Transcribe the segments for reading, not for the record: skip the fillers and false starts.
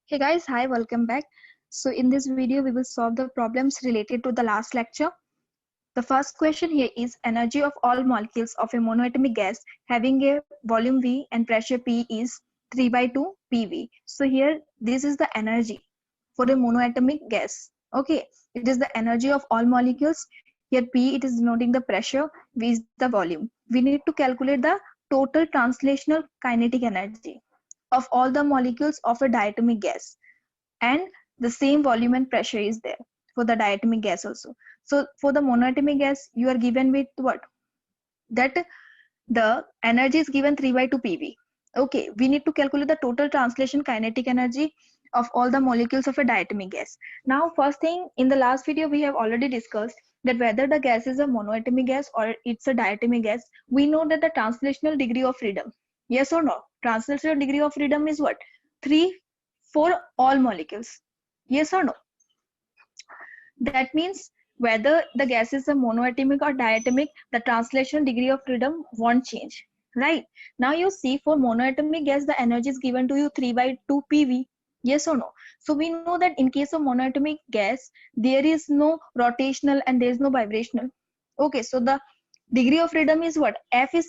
Hey guys, hi, welcome back. So in this video, we will solve the problems related to the last lecture. The first question here is energy of all molecules of a monoatomic gas having a volume V and pressure P is 3 by 2 PV. So here, this is the energy for a monoatomic gas. Okay, it is the energy of all molecules. Here P, it is denoting the pressure, V is the volume. We need to calculate the total translational kinetic energy of all the molecules of a diatomic gas, and the same volume and pressure is there for the diatomic gas also. So for the monoatomic gas, you are given with what? That the energy is given 3 by 2 PV. Okay, we need to calculate the total translation kinetic energy of all the molecules of a diatomic gas. Now, first thing, in the last video, we have already discussed that whether the gas is a monoatomic gas or it's a diatomic gas, we know that the translational degree of freedom, yes or no? Translational degree of freedom is what? 3 for all molecules. Yes or no? That means whether the gas is a monoatomic or diatomic, the translation degree of freedom won't change. Right? Now you see, for monoatomic gas, the energy is given to you 3 by 2 PV. Yes or no? So we know that in case of monoatomic gas, there is no rotational and there is no vibrational. Okay, so the degree of freedom is what? F is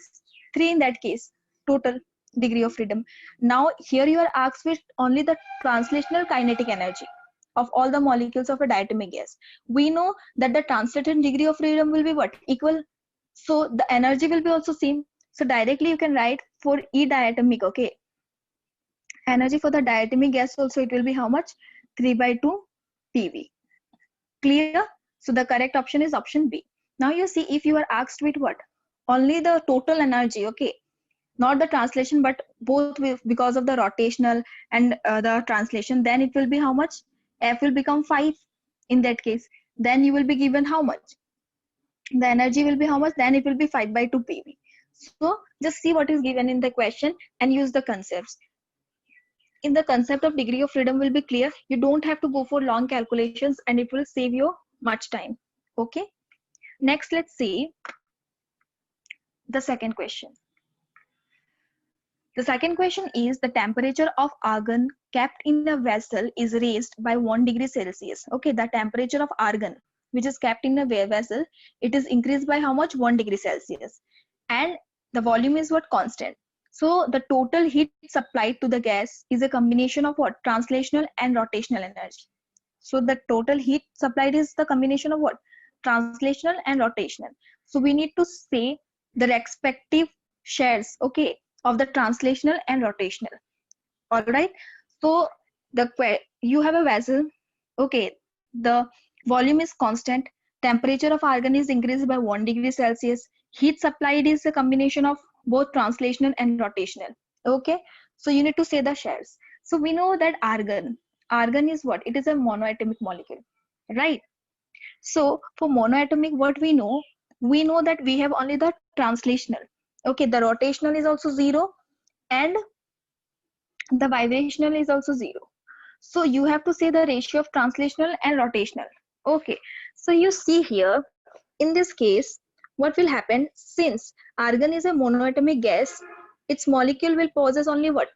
3 in that case, total degree of freedom. Now here you are asked with only the translational kinetic energy of all the molecules of a diatomic gas. We know that the translated degree of freedom will be what? Equal. So the energy will be also same. So directly you can write for E diatomic, okay? Energy for the diatomic gas also, it will be how much? 3 by 2 PV. Clear? So the correct option is option B. Now you see, if you are asked with what? Only the total energy, okay? Not the translation, but both with, because of the rotational and the translation, then it will be how much? F will become 5 in that case. Then you will be given how much? The energy will be how much? Then it will be 5 by 2 PV. So just see what is given in the question and use the concepts. In the concept of degree of freedom will be clear. You don't have to go for long calculations and it will save you much time. Okay. Next, let's see the second question. The second question is the temperature of argon kept in a vessel is raised by 1 degree Celsius. Okay, the temperature of argon which is kept in a vessel, it is increased by how much? 1 degree Celsius. And the volume is what? Constant. So the total heat supplied to the gas is a combination of what? Translational and rotational energy. So the total heat supplied is the combination of what? Translational and rotational. So we need to say the respective shares, okay, of the translational and rotational. All right. So you have a vessel, okay, the volume is constant, temperature of argon is increased by 1 degree Celsius, heat supplied is a combination of both translational and rotational. Okay, so you need to say the shares. So we know that argon is what? It is a monoatomic molecule, right? So for monoatomic, what we know that we have only the translational. Okay, the rotational is also 0 and the vibrational is also 0. So you have to say the ratio of translational and rotational. Okay, so you see here, in this case, what will happen? Since argon is a monoatomic gas, its molecule will possess only what?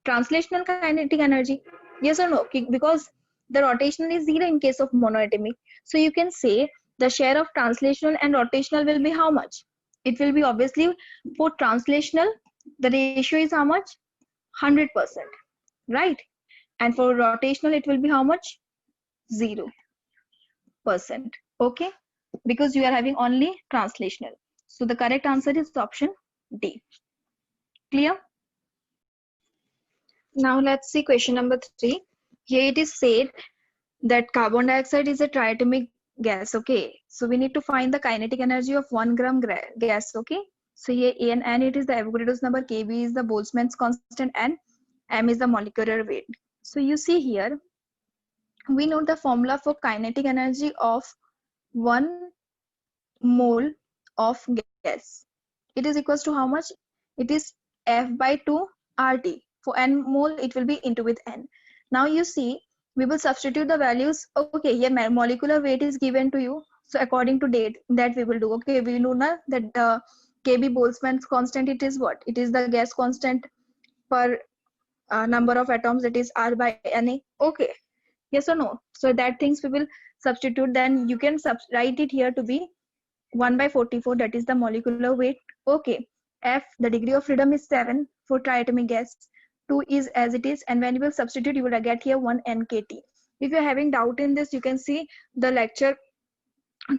Translational kinetic energy. Yes or no? Because the rotational is 0 in case of monoatomic. So you can say the share of translational and rotational will be how much? It will be obviously, for translational, the ratio is how much? 100%, right? And for rotational, it will be how much? 0%. Okay, because you are having only translational. So the correct answer is option D. Clear? Now let's see question number 3. Here it is said that carbon dioxide is a triatomic gas. Okay, so we need to find the kinetic energy of 1 gram gas. Okay, so here A and N, it is the Avogadro's number, Kb is the Boltzmann's constant, and M is the molecular weight. So you see here, we know the formula for kinetic energy of 1 mole of gas. It is equals to how much? It is F by 2 RT. For N mole, it will be into with N. Now you see, we will substitute the values. Okay, here molecular weight is given to you. So according to date, that we will do. Okay, we know now that the Kb Boltzmann's constant, it is what? It is the gas constant per number of atoms, that is R by Na. Okay, yes or no? So that things we will substitute. Then you can write it here to be 1 by 44, that is the molecular weight. Okay, F, the degree of freedom is 7 for triatomic gas. 2 is as it is, and when you will substitute, you will get here 1 NKT. If you're having doubt in this, you can see the lecture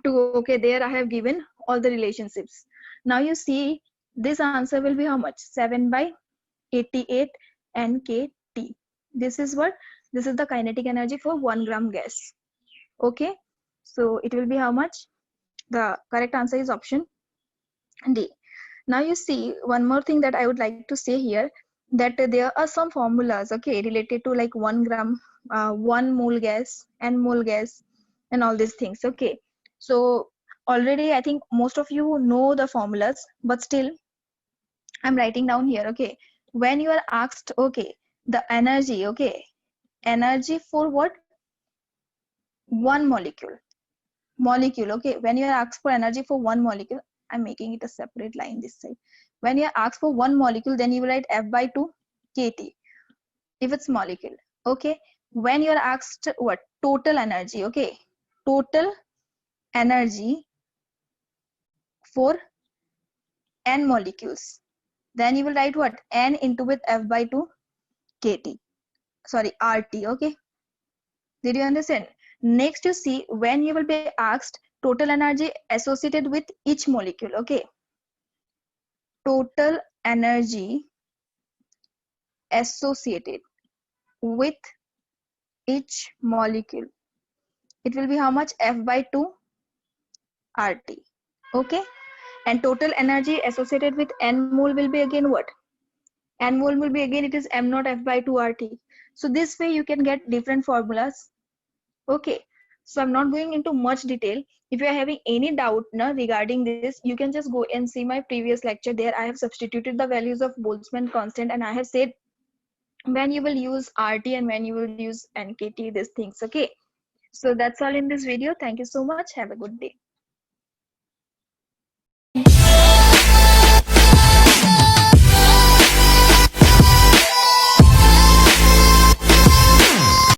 2. Okay, there I have given all the relationships. Now you see this answer will be how much? 7 by 88 NKT. This is what? This is the kinetic energy for 1 gram gas. Okay, so it will be how much? The correct answer is option D. Now you see one more thing that I would like to say here, that there are some formulas, okay, related to like 1 gram, 1 mole gas, and mole gas, and all these things. Okay, so already I think most of you know the formulas, but still I'm writing down here. Okay, when you are asked, okay, the energy, okay, energy for what? One molecule. Okay, when you are asked for energy for one molecule, I'm making it a separate line this side. When you are asked for one molecule, then you will write F by 2 KT if it's molecule. Okay, when you are asked what? Total energy. Okay, total energy for n molecules, then you will write what? N into with F by 2 KT, sorry, RT. Okay, did you understand? Next, you see when you will be asked total energy associated with each molecule. Okay, total energy associated with each molecule, it will be how much? F by 2 RT. Okay, and total energy associated with n mole will be again what? N mole will be again, it is m naught F by 2 RT. So this way you can get different formulas. Okay, so I'm not going into much detail. If you are having any doubt regarding this, you can just go and see my previous lecture. There I have substituted the values of Boltzmann constant, and I have said when you will use RT and when you will use NKT, these things. Okay, so that's all in this video. Thank you so much. Have a good day.